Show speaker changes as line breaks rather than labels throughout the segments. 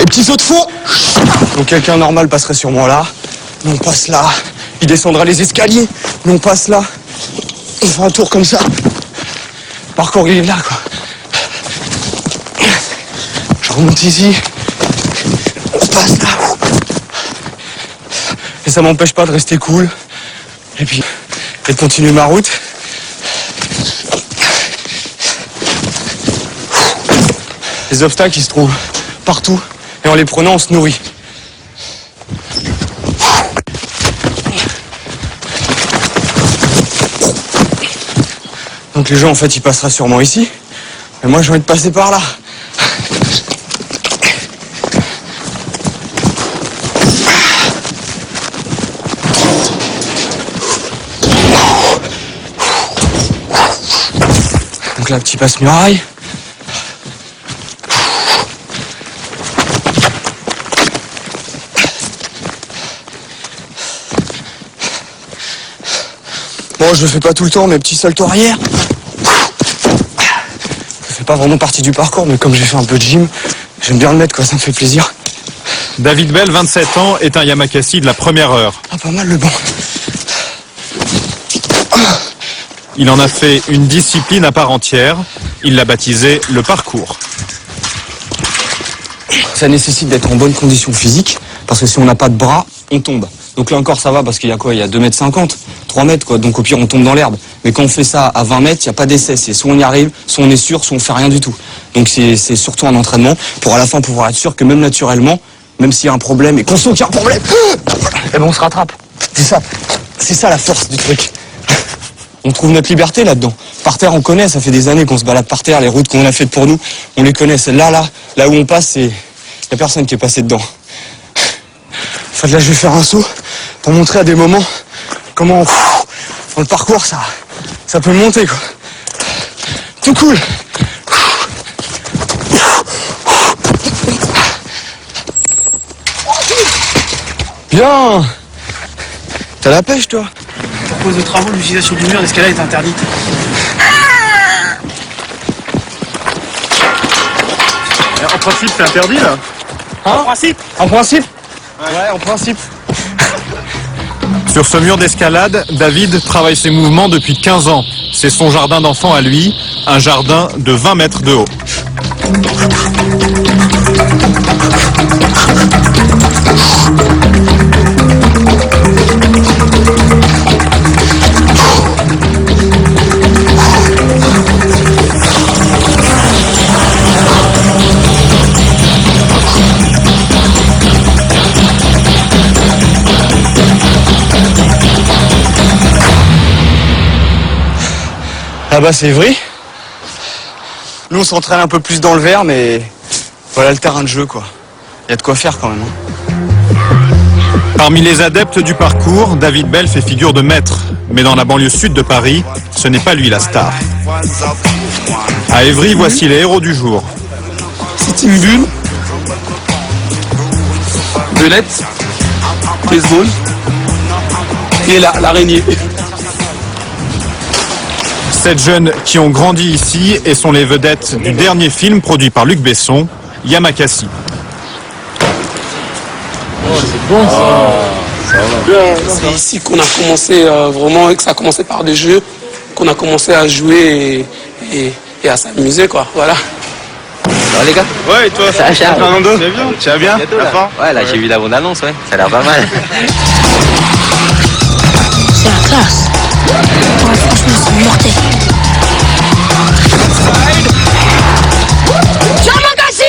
petits sauts de fond. Donc quelqu'un normal passerait sûrement là. Nous on passe là. Il descendra les escaliers. Nous on passe là. On fait un tour comme ça. Le parcours il est là quoi. Je remonte ici. On passe là. Et ça m'empêche pas de rester cool. Et puis, et de continuer ma route. Les obstacles ils se trouvent partout. Et en les prenant on se nourrit. Donc les gens en fait ils passeraient sûrement ici. Mais moi j'ai envie de passer par là. Donc là petit passe-muraille. Bon, je le fais pas tout le temps, mes petits saltos arrière. Ça fait pas vraiment partie du parcours, mais comme j'ai fait un peu de gym, j'aime bien le mettre, quoi, ça me fait plaisir.
David Bell, 27 ans, est un Yamakasi de la première heure.
Ah, pas mal le banc.
Il en a fait une discipline à part entière. Il l'a baptisé le parcours.
Ça nécessite d'être en bonne condition physique, parce que si on n'a pas de bras, on tombe. Donc là encore ça va parce qu'il y a quoi? Il y a 2,50 m, 3 mètres quoi, donc au pire on tombe dans l'herbe. Mais quand on fait ça à 20 mètres, il n'y a pas d'essai, c'est soit on y arrive, soit on est sûr, soit on fait rien du tout. Donc c'est surtout un entraînement pour à la fin pouvoir être sûr que même naturellement, même s'il y a un problème et qu'on sent qu'il y a un problème, et ben on se rattrape. C'est ça la force du truc. On trouve notre liberté là-dedans. Par terre on connaît, ça fait des années qu'on se balade par terre, les routes qu'on a faites pour nous, on les connaît. Là où on passe, il n'y a personne qui est passé dedans. Enfin, là je vais faire un saut pour montrer à des moments comment dans le parcours ça peut monter quoi. Tout cool. Bien. T'as la pêche toi?
À cause de travaux, l'utilisation du mur d'escalade est interdite.
En principe, c'est interdit là?
En principe? En principe? Ouais, en principe.
Sur ce mur d'escalade, David travaille ses mouvements depuis 15 ans. C'est son jardin d'enfant à lui, un jardin de 20 mètres de haut.
Là-bas c'est vrai. Nous on s'entraîne un peu plus dans le vert, mais voilà le terrain de jeu quoi. Il y a de quoi faire quand même.
Parmi les adeptes du parcours, David Bell fait figure de maître. Mais dans la banlieue sud de Paris, ce n'est pas lui la star. À Évry, voici les héros du jour.
C'est une bulle, belette, baseball et l'araignée.
7 jeunes qui ont grandi ici et sont les vedettes du dernier film produit par Luc Besson, Yamakasi.
C'est ici qu'on a commencé vraiment, et que ça a commencé par des jeux, qu'on a commencé à jouer et à s'amuser quoi, voilà.
Alors les gars?
Ouais, et toi?
Ça va,
Fernando? Tu vas bien?
La fin? Ouais, là j'ai vu la bande-annonce, ouais, ça a l'air pas mal.
C'est la classe. Ouais, franchement, c'est mortel. Merci.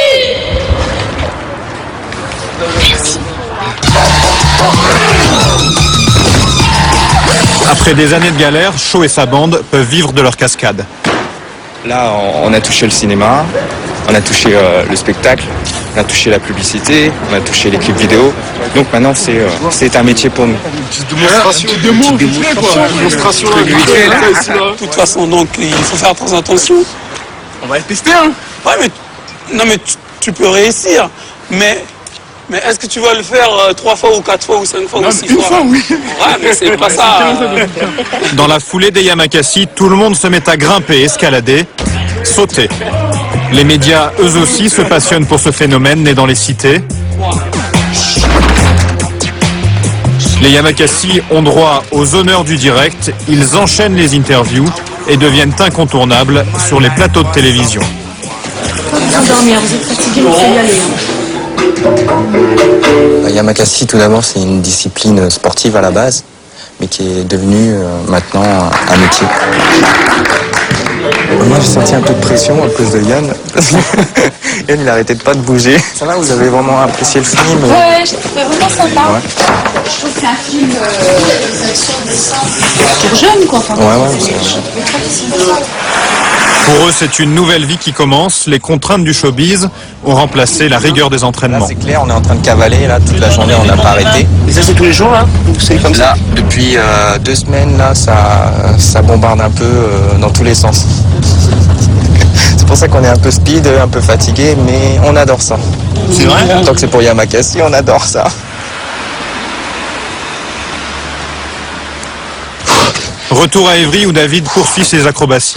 Après des années de galère, Shaw et sa bande peuvent vivre de leur cascade.
Là, on a touché le cinéma, on a touché le spectacle, on a touché la publicité, on a touché les clips vidéo. Donc maintenant, c'est un métier pour nous.
Démonstration. De toute façon, donc, il faut faire très attention. On va le tester, hein. Ouais, mais non, mais tu peux réussir, mais est-ce que tu vas le faire 3 fois ou 4 fois ou 5 fois ou 6 fois? Une fois, oui. Ouais, mais c'est pas ça.
Dans la foulée des Yamakasi, tout le monde se met à grimper, escalader, sauter. Les médias, eux aussi, se passionnent pour ce phénomène né dans les cités. Les Yamakasi ont droit aux honneurs du direct, ils enchaînent les interviews et deviennent incontournables sur les plateaux de télévision.
Vous dormir, vous êtes fatigué, vous pouvez y aller.
Yamakasi, tout d'abord, c'est une discipline sportive à la base, mais qui est devenue maintenant un métier. Moi, j'ai senti un peu de pression à cause de Yann. Yann, il arrêtait pas de bouger. Ça va, vous avez vraiment apprécié le film?
Ouais, je trouve vraiment sympa.
Ouais.
Je trouve que c'est un film pour jeunes, quoi. Enfin,
Ouais,
Pour eux, c'est une nouvelle vie qui commence. Les contraintes du showbiz ont remplacé la rigueur des
Là,
entraînements.
c'est clair, on est en train de cavaler, là, toute la journée, on n'a pas arrêté.
Et ça, c'est tous les jours, là? C'est comme ça?
Là, depuis 2 semaines, là, ça bombarde un peu dans tous les sens. C'est pour ça qu'on est un peu speed, un peu fatigué, mais on adore ça.
C'est vrai?
Tant que c'est pour Yamakasi, on adore ça.
Retour à Évry où David poursuit ses acrobaties.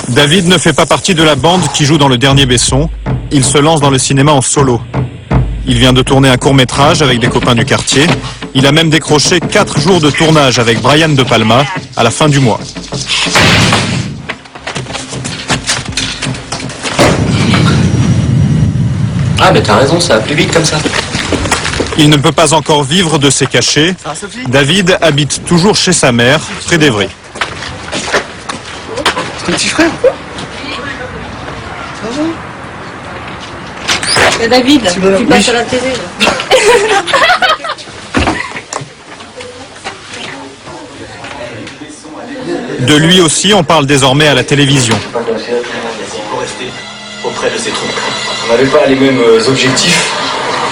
David ne fait pas partie de la bande qui joue dans Le Dernier Besson. Il se lance dans le cinéma en solo. Il vient de tourner un court-métrage avec des copains du quartier. Il a même décroché 4 jours de tournage avec Brian De Palma à la fin du mois.
Ah, mais t'as raison, ça va plus vite comme ça.
Il ne peut pas encore vivre de ses cachets. David habite toujours chez sa mère, près d'Évry.
C'est ton petit frère?
Et David, tu passes à la télé.
De lui aussi, on parle désormais à la télévision.
Il faut rester auprès de ces trucs. On n'avait pas les mêmes objectifs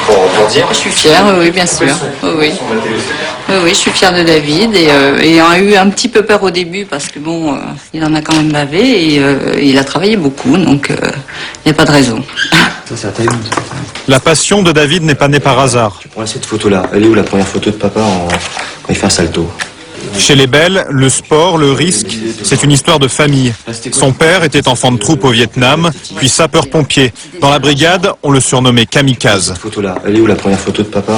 pour dire.
Je suis fière, oui, bien sûr. Oui. Oui, je suis fière de David et on a eu un petit peu peur au début parce que bon, il en a quand même bavé et il a travaillé beaucoup, donc il n'y a pas de raison.
Ça, c'est à ta honte.
La passion de David n'est pas née par hasard.
Tu prends cette photo-là. Elle est où la première photo de papa quand il fait un salto?
Chez les Belles, le sport, le risque, c'est une histoire de famille. Son père était enfant de troupe au Vietnam, puis sapeur-pompier. Dans la brigade, on le surnommait kamikaze.
Cette photo-là. Elle est où la première photo de papa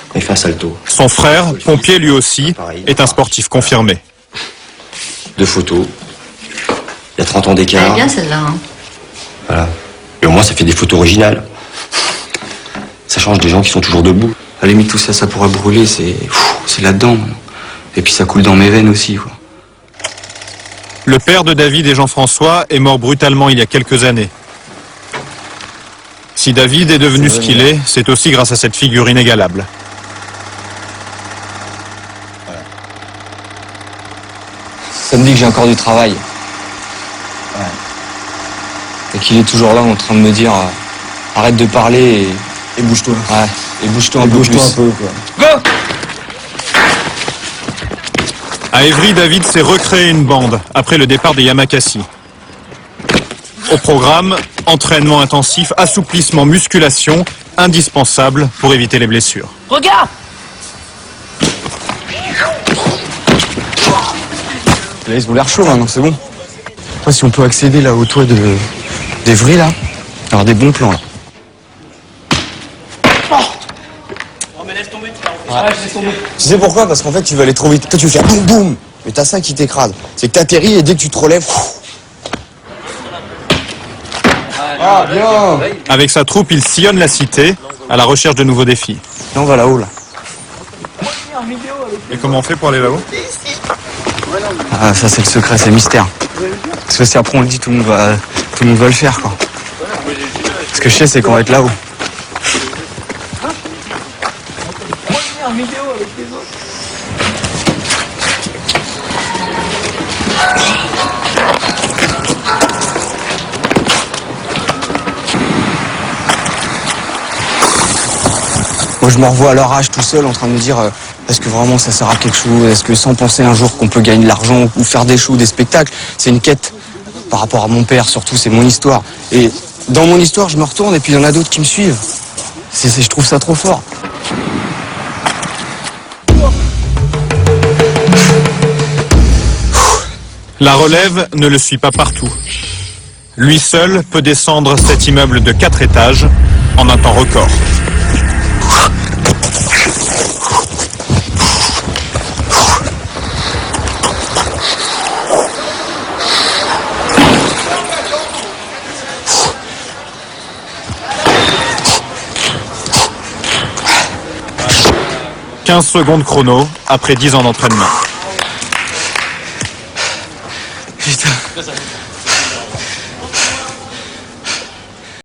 quand il fait un salto?
Son frère, pompier lui aussi, est un sportif confirmé.
2 photos. Il y a 30 ans
Elle est
d'écart.
bien celle-là. Hein.
Voilà. Et au moins, ça fait des photos originales. Ça change des gens qui sont toujours debout. À la limite, tout ça, ça pourra brûler. C'est là-dedans. Et puis ça coule dans mes veines aussi, quoi.
Le père de David et Jean-François est mort brutalement il y a quelques années. Si David est devenu ce qu'il est, c'est aussi grâce à cette figure inégalable.
Ça me dit que j'ai encore du travail. Et qu'il est toujours là en train de me dire arrête de parler
Et bouge-toi.
ouais, et bouge-toi un peu plus.
quoi.
À Évry, David s'est recréé une bande après le départ des Yamakasi. Au programme, entraînement intensif, assouplissement, musculation, indispensable pour éviter les blessures.
Regarde!
Là, ils ont l'air chaud maintenant, c'est bon. Après, si on peut accéder là au toit d'Évry, là, avoir des bons plans là. Tu sais pourquoi? Parce qu'en fait, tu vas aller trop vite. Toi, tu fais boum boum, mais t'as ça qui t'écrase. C'est que t'atterris et dès que tu te relèves. Ah, bien!
Avec sa troupe, il sillonne la cité à la recherche de nouveaux défis.
Et on va là-haut, là.
Et comment on fait pour aller là-haut?
Ah, ça, c'est le secret, c'est le mystère. Parce que si après on le dit, tout le monde va le faire, quoi. Ce que je sais, c'est qu'on va être là-haut. Moi, je me revois à leur âge tout seul en train de me dire est-ce que vraiment ça sert à quelque chose? Est-ce que sans penser un jour qu'on peut gagner de l'argent ou faire des shows, des spectacles? C'est une quête par rapport à mon père, surtout, c'est mon histoire. Et dans mon histoire, je me retourne et puis il y en a d'autres qui me suivent. Je trouve ça trop fort.
La relève ne le suit pas partout. Lui seul peut descendre cet immeuble de 4 étages en un temps record. « 15 secondes chrono après 10 ans d'entraînement. »
Putain,